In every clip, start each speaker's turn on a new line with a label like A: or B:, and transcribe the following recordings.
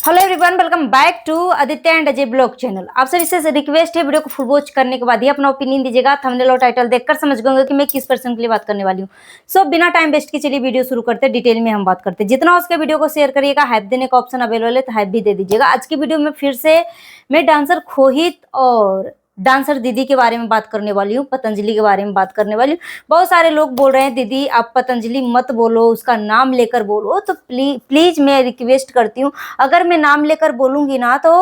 A: Hello everyone, welcome back to Aditya and Ajay blog channel. आप सभी से रिक्वेस्ट है, वीडियो को फुल वॉच करने के बाद ही अपना ओपिनियन दीजिएगा। थंबनेल और टाइटल देखकर समझ गए कि मैं किस पर्सन के लिए बात करने वाली हूँ। सो बिना टाइम वेस्ट के चलिए वीडियो शुरू करते हैं। डिटेल में हम बात करते हैं। जितना उसके वीडियो को शेयर करिएगा, हाइप देने का ऑप्शन अवेलेबल है तो हाइप भी दे दीजिएगा। आज की वीडियो में फिर से मैं डांसर खोहित और डांसर दीदी के बारे में बात करने वाली हूँ, पतंजलि के बारे में बात करने वाली हूँ। बहुत सारे लोग बोल रहे हैं दीदी आप पतंजलि मत बोलो, उसका नाम लेकर बोलो। तो प्लीज मैं रिक्वेस्ट करती हूँ, अगर मैं नाम लेकर बोलूंगी ना तो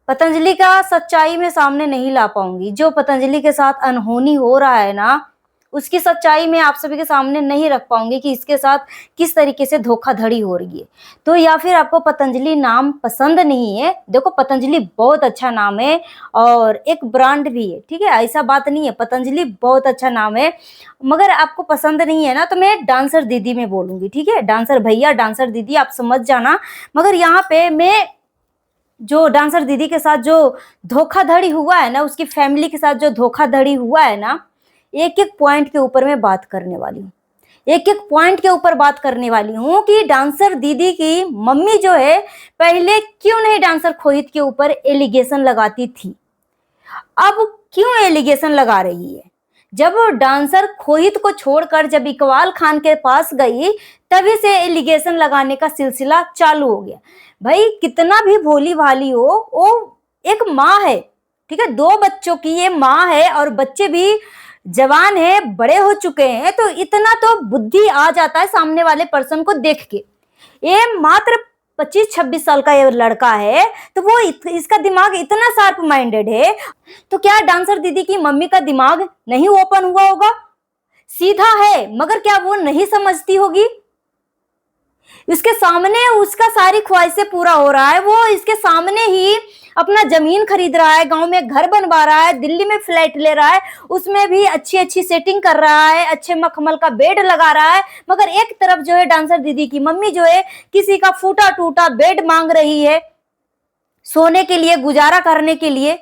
A: पतंजलि का सच्चाई में सामने नहीं ला पाऊंगी। जो पतंजलि के साथ अनहोनी हो रहा है ना, उसकी सच्चाई में आप सभी के सामने नहीं रख पाऊंगी कि इसके साथ किस तरीके से धोखाधड़ी हो रही है। तो या फिर आपको पतंजलि नाम पसंद नहीं है, देखो पतंजलि बहुत अच्छा नाम है और एक ब्रांड भी है, ठीक है, ऐसा बात नहीं है। पतंजलि बहुत अच्छा नाम है, मगर आपको पसंद नहीं है ना तो मैं डांसर दीदी में बोलूंगी, ठीक है। डांसर भैया, डांसर दीदी आप समझ जाना। मगर यहाँ पे मैं जो डांसर दीदी के साथ जो धोखाधड़ी हुआ है ना, उसकी फैमिली के साथ जो धोखाधड़ी हुआ है ना, एक एक पॉइंट के ऊपर मैं बात करने वाली हूँ। एक एक पॉइंट के ऊपर बात करने वाली हूँ कि डांसर दीदी की मम्मी जो है पहले क्यों नहीं डांसर खोहित के ऊपर एलिगेशन लगाती थी, अब क्यों एलिगेशन लगा रही है। जब डांसर खोहित को छोड़कर जब इकबाल खान के पास गई, तभी से एलिगेशन लगाने का सिलसिला चालू हो गया। भाई कितना भी भोली भाली हो, वो एक माँ है, ठीक है, दो बच्चों की ये माँ है और बच्चे भी जवान है, बड़े हो चुके हैं, तो इतना तो बुद्धि आ जाता है सामने वाले पर्सन को देख के। ये मात्र 25-26 साल का ये लड़का है, तो वो इसका दिमाग इतना शार्प माइंडेड है। तो क्या डांसर दीदी की मम्मी का दिमाग नहीं ओपन हुआ होगा? सीधा है, मगर क्या वो नहीं समझती होगी? इसके सामने उसका सारी ख्वाहिशें पूरा हो रहा है, वो इसके सामने ही अपना जमीन खरीद रहा है, गांव में घर बनवा रहा है, दिल्ली में फ्लैट ले रहा है, उसमें भी अच्छी अच्छी सेटिंग कर रहा है, अच्छे मखमल का बेड लगा रहा है। मगर एक तरफ जो है डांसर दीदी की मम्मी जो है किसी का फूटा टूटा बेड मांग रही है सोने के लिए, गुजारा करने के लिए।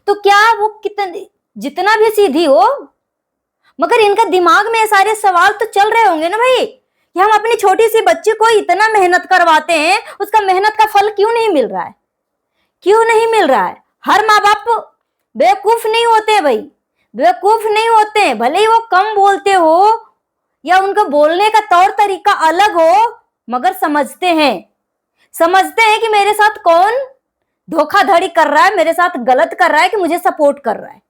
A: तो क्या वो कितनी जितना भी सीधी हो, मगर इनका दिमाग में सारे सवाल तो चल रहे होंगे ना भाई, कि हम अपनी छोटी सी बच्ची को इतना मेहनत करवाते हैं, उसका मेहनत का फल क्यों नहीं मिल रहा है, क्यों नहीं मिल रहा है। हर माँ बाप बेवकूफ नहीं होते भाई, बेवकूफ नहीं होते, भले ही वो कम बोलते हो या उनका बोलने का तौर तरीका अलग हो, मगर समझते हैं कि मेरे साथ कौन धोखाधड़ी कर रहा है, मेरे साथ गलत कर रहा है कि मुझे सपोर्ट कर रहा है।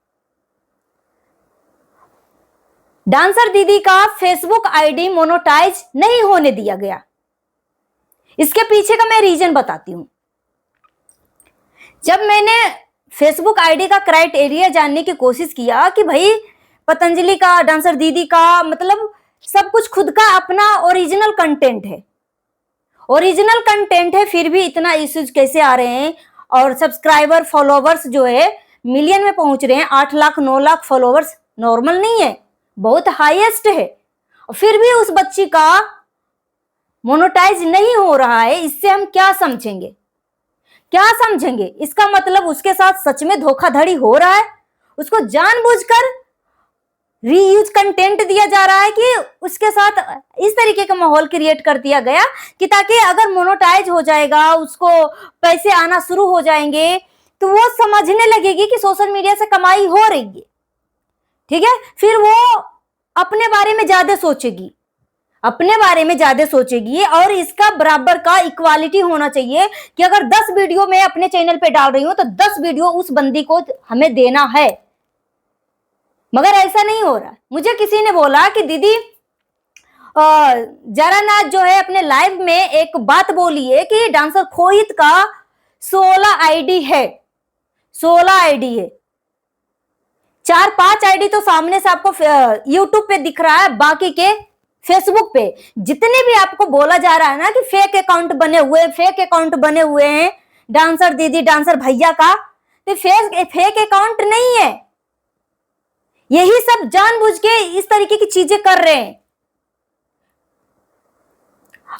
A: डांसर दीदी का फेसबुक आईडी मोनेटाइज नहीं होने दिया गया, इसके पीछे का मैं रीजन बताती हूं। जब मैंने फेसबुक आईडी का क्राइटेरिया जानने की कोशिश किया कि भाई पतंजलि का, डांसर दीदी का मतलब सब कुछ खुद का अपना ओरिजिनल कंटेंट है, ओरिजिनल कंटेंट है, फिर भी इतना इश्यूज कैसे आ रहे हैं। और सब्सक्राइबर फॉलोवर्स जो है मिलियन में पहुंच रहे हैं, 8 लाख 9 लाख फॉलोवर्स नॉर्मल नहीं है, बहुत हाईएस्ट है। और फिर भी उस बच्ची का मोनेटाइज नहीं हो रहा है, इससे हम क्या समझेंगे, क्या समझेंगे? इसका मतलब उसके साथ सच में धोखाधड़ी हो रहा है, उसको जानबूझकर रीयूज कंटेंट दिया जा रहा है कि उसके साथ इस तरीके का माहौल क्रिएट कर दिया गया कि ताकि अगर मोनेटाइज हो जाएगा, उसको पैसे आना शुरू हो जाएंगे, तो वो समझने लगेगी कि सोशल मीडिया से कमाई हो रही है, ठीक है। फिर वो अपने बारे में ज्यादा सोचेगी, अपने बारे में ज्यादा सोचेगी। और इसका बराबर का इक्वालिटी होना चाहिए कि अगर 10 वीडियो मैं अपने चैनल पे डाल रही हूं तो 10 वीडियो उस बंदी को हमें देना है, मगर ऐसा नहीं हो रहा। मुझे किसी ने बोला कि दीदी जरानाथ जो है अपने लाइव में एक बात बोली है कि डांसर खोहित का 16 आईडी है, 16 आईडी है, 4-5 आईडी तो सामने से आपको यूट्यूब पे दिख रहा है, बाकी के फेसबुक पे जितने भी आपको बोला जा रहा है ना कि फेक अकाउंट बने हुए, फेक अकाउंट बने हुए हैं डांसर दीदी, डांसर भैया का, तो फेक अकाउंट नहीं है। यही सब जानबूझ के इस तरीके की चीजें कर रहे हैं।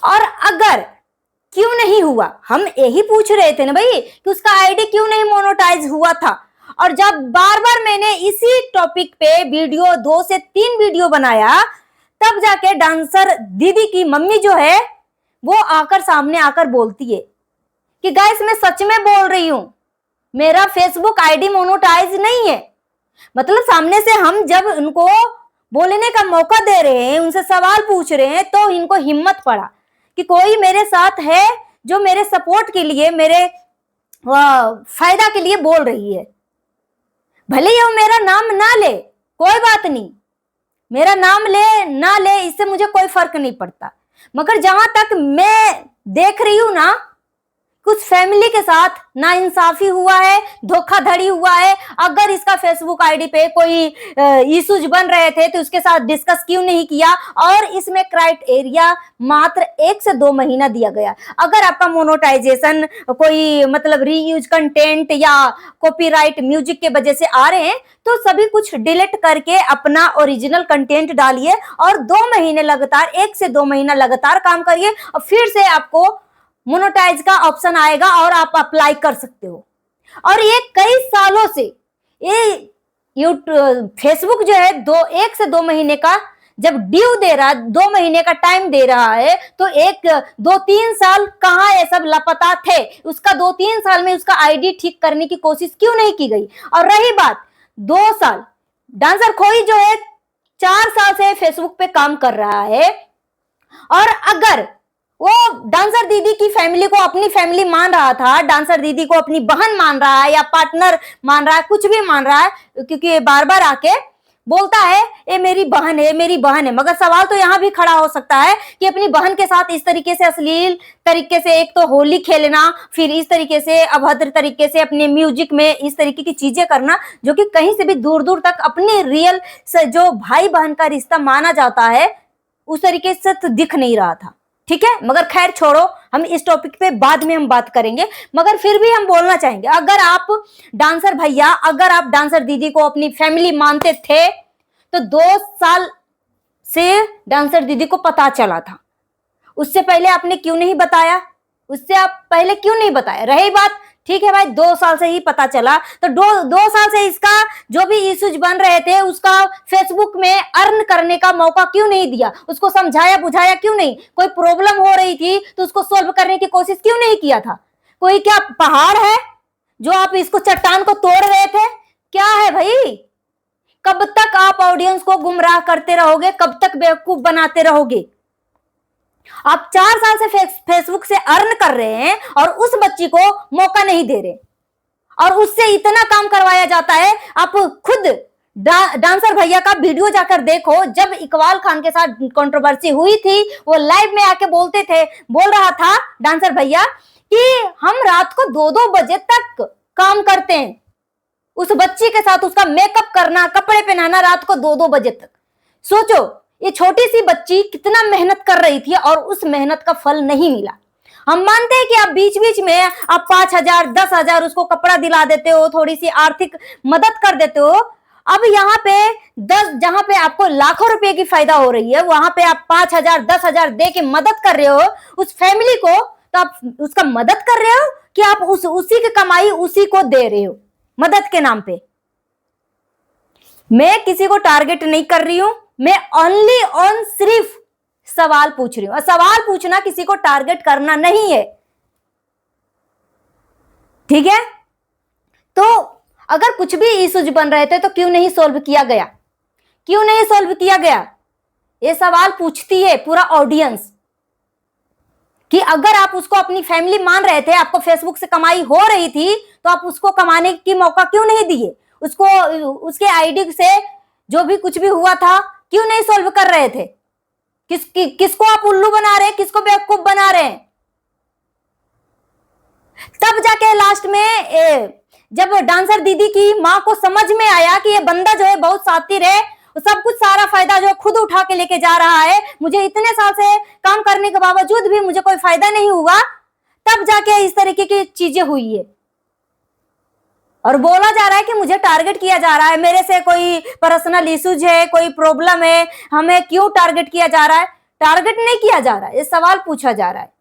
A: और अगर क्यों नहीं हुआ, हम यही पूछ रहे थे ना भाई कि उसका आईडी क्यों नहीं मोनेटाइज हुआ था। और जब बार बार मैंने इसी टॉपिक पे वीडियो 2 से 3 वीडियो बनाया, तब जाके डांसर दीदी की मम्मी जो है वो आकर सामने आकर बोलती है कि गाइस मैं सच में बोल रही हूं, मेरा फेसबुक आईडी मोनेटाइज नहीं है। मतलब सामने से हम जब उनको बोलने का मौका दे रहे हैं, उनसे सवाल पूछ रहे हैं, तो इनको हिम्मत पड़ा कि कोई मेरे साथ है जो मेरे सपोर्ट के लिए, मेरे फायदा के लिए बोल रही है। भले ही वो मेरा नाम ना ले, कोई बात नहीं, मेरा नाम ले ना ले, इससे मुझे कोई फर्क नहीं पड़ता, मगर जहां तक मैं देख रही हूं ना, कुछ फैमिली के साथ नाइंसाफी हुआ है, धोखाधड़ी हुआ है। अगर इसका फेसबुक आईडी पे कोई इश्यूज बन रहे थे तो उसके साथ डिस्कस क्यों नहीं किया? और इसमें क्राइटेरिया मात्र 1 से 2 महीना दिया गया। अगर आपका मोनेटाइजेशन कोई मतलब रीयूज कंटेंट या कॉपीराइट म्यूजिक के वजह से आ रहे हैं तो सभी कुछ डिलीट करके अपना ओरिजिनल कंटेंट डालिए और 2 महीने लगातार, 1 से 2 महीना लगातार काम करिए और फिर से आपको मोनेटाइज का ऑप्शन आएगा और आप अप्लाई कर सकते हो। और ये कई सालों से ये यूट्यूब फेसबुक जो है 1 से 2 महीने का जब ड्यू दे रहा है, 2 महीने का टाइम दे रहा है, तो 2-3 साल कहाँ ये सब लापता थे? उसका 2-3 साल में उसका आईडी ठीक करने की कोशिश क्यों नहीं की गई? और रही बात 2 साल, डांसर खोई जो है 4 साल से फेसबुक पे काम कर रहा है, और अगर वो डांसर दीदी की फैमिली को अपनी फैमिली मान रहा था, डांसर दीदी को अपनी बहन मान रहा है या पार्टनर मान रहा है, कुछ भी मान रहा है, क्योंकि बार बार आके बोलता है ये मेरी बहन है, मेरी बहन है। मगर सवाल तो यहाँ भी खड़ा हो सकता है कि अपनी बहन के साथ इस तरीके से अश्लील तरीके से एक तो होली खेलना, फिर इस तरीके से अभद्र तरीके से अपने म्यूजिक में इस तरीके की चीजें करना, जो कि कहीं से भी दूर दूर तक अपने रियल से जो भाई बहन का रिश्ता माना जाता है उस तरीके से तो दिख नहीं रहा था। ठीक है, मगर खैर छोड़ो, हम इस टॉपिक पे बाद में हम बात करेंगे। मगर फिर भी हम बोलना चाहेंगे, अगर आप डांसर भैया, अगर आप डांसर दीदी को अपनी फैमिली मानते थे तो 2 साल से डांसर दीदी को पता चला था, उससे पहले आपने क्यों नहीं बताया? उससे आप पहले क्यों नहीं बताया? रही बात, ठीक है भाई 2 साल से ही पता चला, तो 2 साल से इसका जो भी इश्यूज बन रहे थे उसका फेसबुक में अर्न करने का मौका क्यों नहीं दिया? उसको समझाया बुझाया क्यों नहीं? कोई प्रॉब्लम हो रही थी तो उसको सॉल्व करने की कोशिश क्यों नहीं किया था? कोई क्या पहाड़ है जो आप इसको चट्टान को तोड़ रहे थे? क्या है भाई? कब तक आप ऑडियंस को गुमराह करते रहोगे? कब तक बेवकूफ बनाते रहोगे? आप 4 साल से फेसबुक से अर्न कर रहे हैं और उस बच्ची को मौका नहीं दे रहे, और उससे इतना काम करवाया जाता है। आप खुद डांसर भैया का वीडियो जाकर देखो, जब इकबाल खान के साथ कंट्रोवर्सी हुई थी, वो लाइव में आके बोल रहा था डांसर भैया कि हम रात को 2-2 बजे तक काम करते हैं। उस बच्ची के साथ उसका मेकअप करना, कपड़े पहनाना रात को 2-2 बजे तक। सोचो ये छोटी सी बच्ची कितना मेहनत कर रही थी और उस मेहनत का फल नहीं मिला। हम मानते हैं कि आप बीच बीच में आप 5,000 10,000 उसको कपड़ा दिला देते हो, थोड़ी सी आर्थिक मदद कर देते हो। अब यहाँ पे 10, जहां पे आपको लाखों रुपए की फायदा हो रही है, वहां पे आप 5,000 10,000 दे के मदद कर रहे हो उस फैमिली को, तो आप उसका मदद कर रहे हो कि आप उसी की कमाई उसी को दे रहे हो मदद के नाम पे? मैं किसी को टारगेट नहीं कर रही हूं, मैं ओनली ऑन सिर्फ सवाल पूछ रही हूं, और सवाल पूछना किसी को टारगेट करना नहीं है। ठीक है, तो अगर कुछ भी इश्यूज बन रहे थे तो क्यों नहीं सॉल्व किया गया? क्यों नहीं सॉल्व किया गया? ये सवाल पूछती है पूरा ऑडियंस कि अगर आप उसको अपनी फैमिली मान रहे थे, आपको फेसबुक से कमाई हो रही थी, तो आप उसको कमाने की मौका क्यों नहीं दिए? उसको उसके आईडी से जो भी कुछ भी हुआ था क्यों नहीं सॉल्व कर रहे थे? किसको आप उल्लू बना रहे हैं, किसको बेवकूफ बना रहे हैं? तब जाके लास्ट में जब डांसर दीदी की माँ को समझ में आया कि ये बंदा जो है बहुत शातिर है, सब कुछ सारा फायदा जो खुद उठा के लेके जा रहा है, मुझे इतने साल से काम करने के बावजूद भी मुझे कोई फायदा नहीं हुआ, तब जाके इस तरीके की चीजें हुई है। और बोला जा रहा है कि मुझे टारगेट किया जा रहा है, मेरे से कोई पर्सनल इश्यूज है, कोई प्रॉब्लम है, हमें क्यों टारगेट किया जा रहा है? टारगेट नहीं किया जा रहा है, ये सवाल पूछा जा रहा है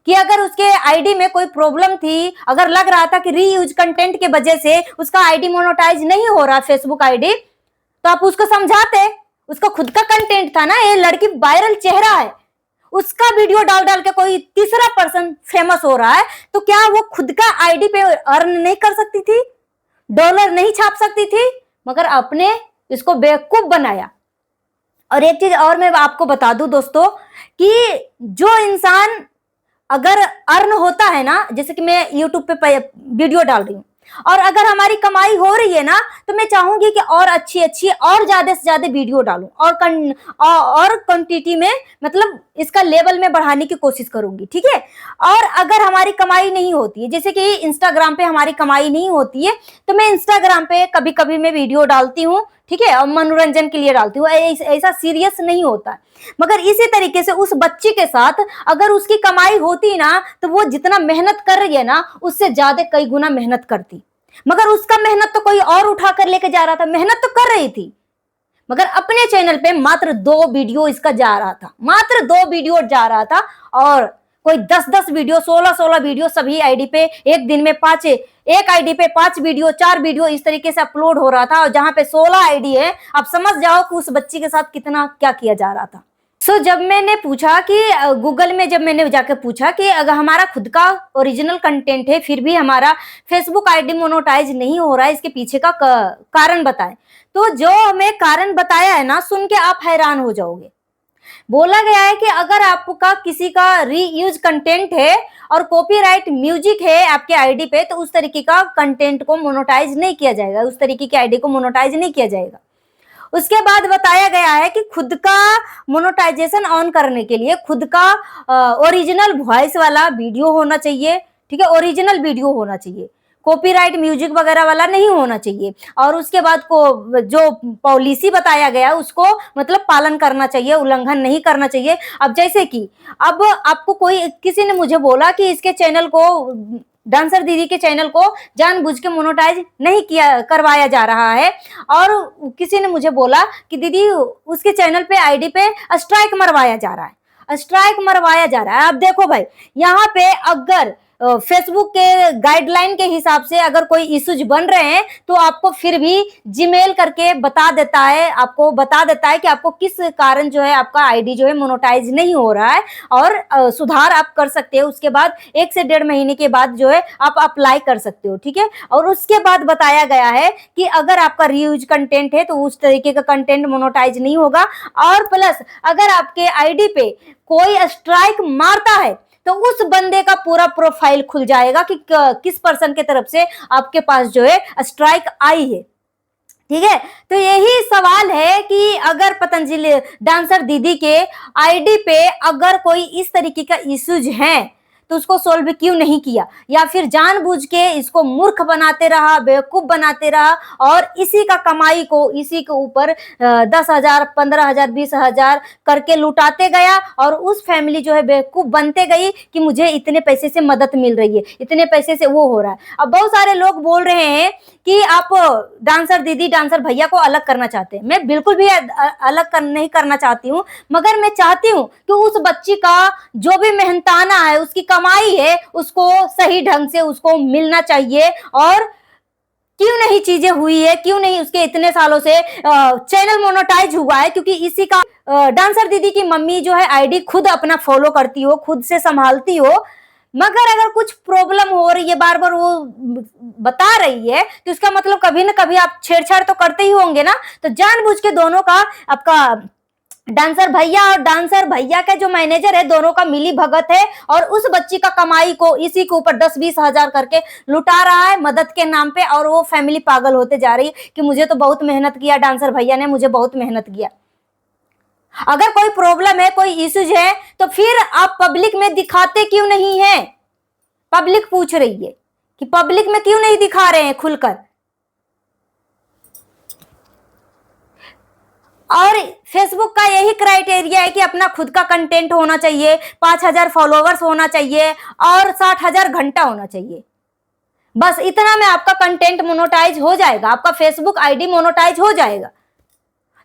A: कि अगर उसके आईडी में कोई प्रॉब्लम थी, अगर लग रहा था कि रीयूज कंटेंट के वजह से उसका आईडी मोनेटाइज नहीं हो रहा फेसबुक आईडी, तो आप उसको समझाते। उसका खुद का कंटेंट था ना, ये लड़की वायरल चेहरा है, उसका वीडियो डाल डाल के कोई तीसरा पर्सन फेमस हो रहा है, तो क्या वो खुद का आईडी पे अर्न नहीं कर सकती थी, डॉलर नहीं छाप सकती थी? मगर आपने इसको बेवकूफ बनाया। और एक चीज और मैं आपको बता दूं दोस्तों, कि जो इंसान अगर अर्न होता है ना, जैसे कि मैं यूट्यूब पे वीडियो डाल रही हूँ और अगर हमारी कमाई हो रही है ना, तो मैं चाहूंगी कि और अच्छी अच्छी और ज्यादा से ज्यादा वीडियो डालूं और क्वांटिटी में, मतलब इसका लेवल में बढ़ाने की कोशिश करूंगी, ठीक है। और अगर हमारी कमाई नहीं होती है, जैसे कि इंस्टाग्राम पे हमारी कमाई नहीं होती है, तो मैं इंस्टाग्राम पे कभी कभी मैं वीडियो डालती हूँ, ठीक है, और मनोरंजन के लिए डालती हूँ, ऐसा सीरियस नहीं होता है। मगर इसी तरीके से उस बच्ची के साथ अगर उसकी कमाई होती ना, तो वो जितना मेहनत कर रही है ना, उससे ज्यादा कई गुना मेहनत करती। मगर उसका मेहनत तो कोई और उठा कर लेके जा रहा था, मेहनत तो कर रही थी, मगर अपने चैनल पे मात्र 2 वीडियो इसका जा रहा था, मात्र 2 वीडियो जा रहा था। और कोई 10-10 वीडियो, 16-16 वीडियो सभी आईडी पे एक दिन में 5, एक आईडी पे 5 वीडियो, 4 वीडियो इस तरीके से अपलोड हो रहा था। और जहां पे 16 आईडी है, आप समझ जाओ कि उस बच्ची के साथ कितना क्या किया जा रहा था। जब मैंने पूछा कि गूगल में जब मैंने जाकर पूछा कि अगर हमारा खुद का ओरिजिनल कंटेंट है, फिर भी हमारा फेसबुक आईडी मोनेटाइज नहीं हो रहा है, इसके पीछे का कारण बताएं। तो जो हमें कारण बताया है ना, सुन के आप हैरान हो जाओगे। बोला गया है कि अगर आपका किसी का रीयूज कंटेंट है और कॉपीराइट म्यूजिक है आपके आईडी पे, तो उस तरीके का कंटेंट को मोनेटाइज नहीं किया जाएगा, उस तरीके की आईडी को मोनेटाइज नहीं किया जाएगा। उसके बाद बताया गया है कि खुद का मोनेटाइजेशन ऑन करने के लिए खुद का ओरिजिनल वॉइस वाला वीडियो होना चाहिए, ठीक है, ओरिजिनल वीडियो होना चाहिए, कॉपीराइट म्यूजिक वगैरह वाला नहीं होना चाहिए। और उसके बाद को जो पॉलिसी बताया गया उसको मतलब पालन करना चाहिए, उल्लंघन नहीं करना चाहिए। अब जैसे कि अब आपको कोई किसी ने मुझे बोला कि इसके चैनल को, डांसर दीदी के चैनल को जानबूझ के मोनेटाइज नहीं किया करवाया जा रहा है, और किसी ने मुझे बोला कि दीदी उसके चैनल पे आईडी पे स्ट्राइक मरवाया जा रहा है, स्ट्राइक मरवाया जा रहा है। अब देखो भाई, यहाँ पे अगर फेसबुक के गाइडलाइन के हिसाब से अगर कोई इश्यूज बन रहे हैं, तो आपको फिर भी जीमेल करके बता देता है, आपको बता देता है कि आपको किस कारण जो है आपका आईडी जो है मोनेटाइज नहीं हो रहा है, और सुधार आप कर सकते हो। उसके बाद 1 से 1.5 महीने के बाद जो है आप अप्लाई कर सकते हो, ठीक है। और उसके बाद बताया गया है कि अगर आपका रीयूज कंटेंट है, तो उस तरीके का कंटेंट मोनेटाइज नहीं होगा। और प्लस अगर आपके आईडी पे कोई स्ट्राइक मारता है, तो उस बंदे का पूरा प्रोफाइल खुल जाएगा कि किस पर्सन के तरफ से आपके पास जो है स्ट्राइक आई है, ठीक है। तो यही सवाल है कि अगर पतंजलि डांसर दीदी के आईडी पे अगर कोई इस तरीके का इश्यूज हैं, तो उसको सोल्व क्यों नहीं किया, या फिर जानबूझ के इसको मूर्ख बनाते रहा, बेवकूफ बनाते रहा, और इसी का कमाई को इसी के ऊपर 10,000, 15,000, 20,000 करके लुटाते गया, और उस फैमिली जो है बेवकूफ बनते गई कि मुझे इतने पैसे से मदद मिल रही है, इतने पैसे से वो हो रहा है। अब बहुत सारे लोग बोल रहे हैं कि आप डांसर दीदी, डांसर भैया को अलग करना चाहते हैं। मैं बिल्कुल भी अलग नहीं करना चाहती हूँ, मगर मैं चाहती हूँ कि उस बच्ची का जो भी मेहनताना है, उसकी कमाई है, उसको सही ढंग से उसको मिलना चाहिए। और क्यों नहीं चीजें हुई है, क्यों नहीं उसके इतने सालों से चैनल मोनेटाइज हुआ है, क्योंकि इसी का डांसर दीदी की मम्मी जो है आईडी खुद अपना फॉलो करती हो, खुद से संभालती हो। मगर अगर कुछ प्रॉब्लम हो रही है, बार बार वो बता रही है, तो इसका मतलब कभी ना कभी आप छेड़छाड़ तो करते ही होंगे ना। तो जानबूझ के दोनों का, आपका डांसर भैया और डांसर भैया का जो मैनेजर है, दोनों का मिली भगत है, और उस बच्ची का कमाई को इसी के ऊपर 10-20 हजार करके लुटा रहा है मदद के नाम पे। और वो फैमिली पागल होते जा रही है कि मुझे तो बहुत मेहनत किया डांसर भैया ने, मुझे बहुत मेहनत किया। अगर कोई प्रॉब्लम है, कोई इश्यूज है, तो फिर आप पब्लिक में दिखाते क्यों नहीं है? पब्लिक पूछ रही है कि पब्लिक में क्यों नहीं दिखा रहे हैं खुलकर। और फेसबुक का यही क्राइटेरिया है कि अपना खुद का कंटेंट होना चाहिए, 5,000 फॉलोवर्स होना चाहिए, और 60,000 घंटा होना चाहिए। बस इतना में आपका कंटेंट मोनेटाइज हो जाएगा, आपका फेसबुक आईडी मोनेटाइज हो जाएगा।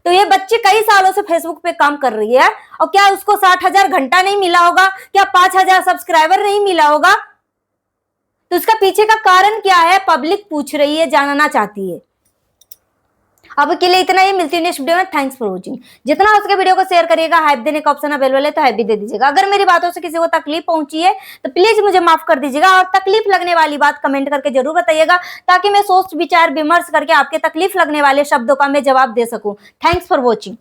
A: तो ये बच्ची कई सालों से फेसबुक पे काम कर रही है, और क्या उसको 60,000 घंटा नहीं मिला होगा? क्या 5,000 सब्सक्राइबर नहीं मिला होगा? तो उसका पीछे का कारण क्या है? पब्लिक पूछ रही है, जानना चाहती है। अब के लिए इतना ही, मिलती है नेक्स्ट वीडियो में। Thanks for watching. जितना हो सके वीडियो को शेयर करिएगा, हाइप देने का ऑप्शन अवेलेबल है तो हाइप भी दे दीजिएगा। अगर मेरी बातों से किसी को तकलीफ पहुंची है तो प्लीज मुझे माफ कर दीजिएगा, और तकलीफ लगने वाली बात कमेंट करके जरूर बताइएगा, ताकि मैं सोच विचार विमर्श करके आपके तकलीफ लगने वाले शब्दों का मैं जवाब दे सकूं। Thanks for watching.